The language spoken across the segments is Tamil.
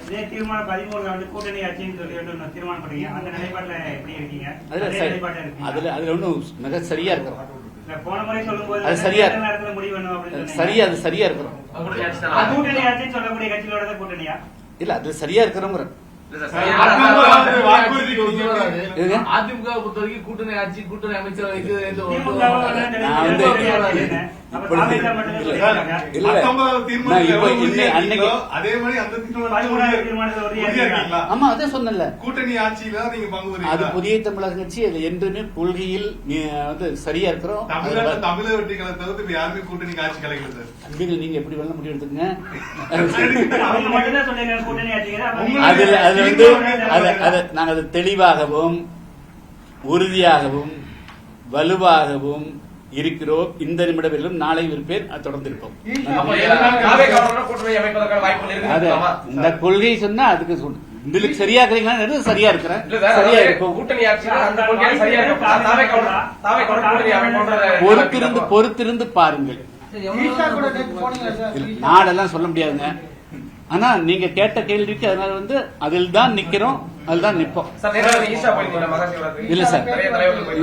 இதே தீர்மானம் 13 கூட்டணி ஆட்சின்னு சொல்லி தீர்மானம் பண்ணீங்க. அந்த நிலைப்பாட்டுல எப்படி இருக்கீங்க? அதுல ஒன்றும் மிக சரியா இருக்கிறோம். போன முறை சொல்லும்போது அது சரியா முடிவு வேணும் அப்படின்னு அது சரியா இருக்கிறோம். கூட்டணி ஆட்சின்னு சொல்லக்கூடிய கட்சிகளோட தான் கூட்டணியா? இல்ல அது சரியா இருக்கிறோங்கிற அதிமுக பொறுத்தவரைக்கும் கூட்டணி ஆட்சி கூட்டணி அமைச்சரவைக்கு ஆமா அதான் சொன்னல கூட்டணி ஆட்சியில நீங்க பங்கு அது புதிய தமிழக கட்சி அது என்றுமே கொள்கையில் சரியா இருக்கிறோம். தமிழக வெற்றிகளை தவிர்த்து யாருமே கூட்டணி ஆட்சி கலைக்கல சார். தம்பிகள் நீங்க எப்படி வேணா முடிவு எடுத்துங்க. நாங்கள் அது தெளிவாகவும் உறுதியாகவும் வலுவாகவும் இருக்கிறோம். இந்த நிமிடம் நாளை இருப்பேன் தொடர்ந்து இருப்போம். இந்த கொள்கை சொன்னா அதுக்கு உங்களுக்கு சரியா இருக்கிறீங்களா? சரியா இருக்கிறேன், சரியா இருக்கும். பொறுத்திருந்து பாருங்கள். நாடெல்லாம் சொல்ல முடியாதுங்க. ஆனா நீங்க கேட்ட கேள்விக்கு அதனால அதில் தான் நிக்கிறோம், அதில் தான் நிப்போம். இல்ல சார்,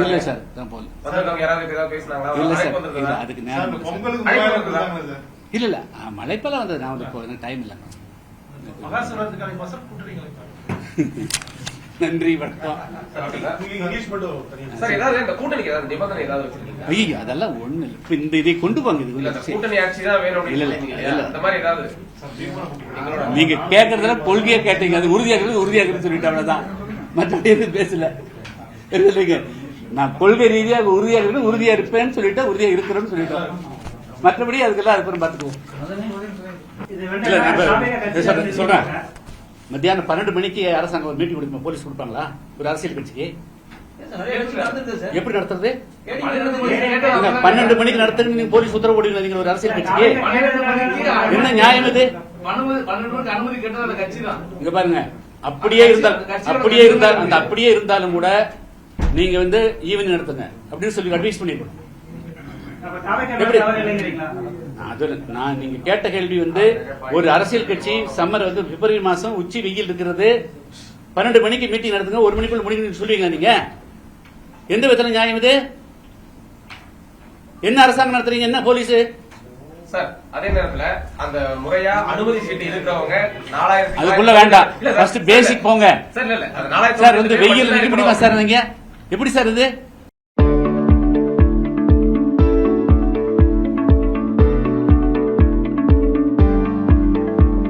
இல்ல சார், இல்ல சார், அதுக்கு நேரம் இல்ல இல்ல மழைப்பெல்லாம் வந்தது. நான் வந்து டைம் இல்ல. நன்றி, வணக்கம். ஐயோ அதெல்லாம் ஒண்ணு இல்ல. இப்ப இந்த இதை கொண்டு வாங்க. நீங்க கேட்கறதுல கொள்கையா கேட்டீங்க, அது உறுதியாக சொல்லிட்டு அவ்வளவுதான். மற்றபடி எதுவும் பேசல. நான் கொள்கை ரீதியாக உறுதியா இருப்பேன்னு சொல்லிட்டு உறுதியா இருக்கிறேன்னு சொல்லிட்டோம். மற்றபடி அதுக்கெல்லாம் அதுக்கப்புறம் பார்த்துக்குவோம். சொல்றேன், மத்தியானம் 12 மணிக்கு அரசாங்கம் ஒரு மீட்டிங் கொடுப்போம். போலீஸ் கொடுப்பாங்களா ஒரு அரசியல் கட்சிக்கு? எப்படி நடத்துறது? 12 மணிக்கு நடத்துறது நீங்க போலீஸ் உத்தரவு போடுவீங்களா நீங்க ஒரு அரசியல் கட்சிக்கு? என்ன நியாயம் இது? இங்க பாருங்க, அப்படியே இருந்தாலும் கூட நீங்க ஈவென்ட் நடத்துங்க அப்படின்னு சொல்லி அட்வைஸ் பண்ணிருக்கணும். நான் நீங்க கேட்ட கேள்வி ஒரு அரசியல் கட்சி சம்மர் பிப்ரவரி மாசம் உச்சி வெயில் இருக்கிறது, 12 மணிக்கு மீட்டிங் நடத்துங்க, 1 மணிக்குள்ள முடிவு சொல்லுவீங்க நீங்க? எந்த விதத்துல நியாயம் இது? என்ன அரசாங்கம் நடத்துறீங்க? என்ன போலீஸ் சார்? அதே நேரத்துல அந்த முறையா அனுமதி சீட்டு இருக்கிறவங்க 4000 அதுக்குள்ள வேண்டாம். ஃபர்ஸ்ட் பேசிக் போங்க சார். வெயில் நிக்க முடியுமா சார்? நீங்க எப்படி சார் இது?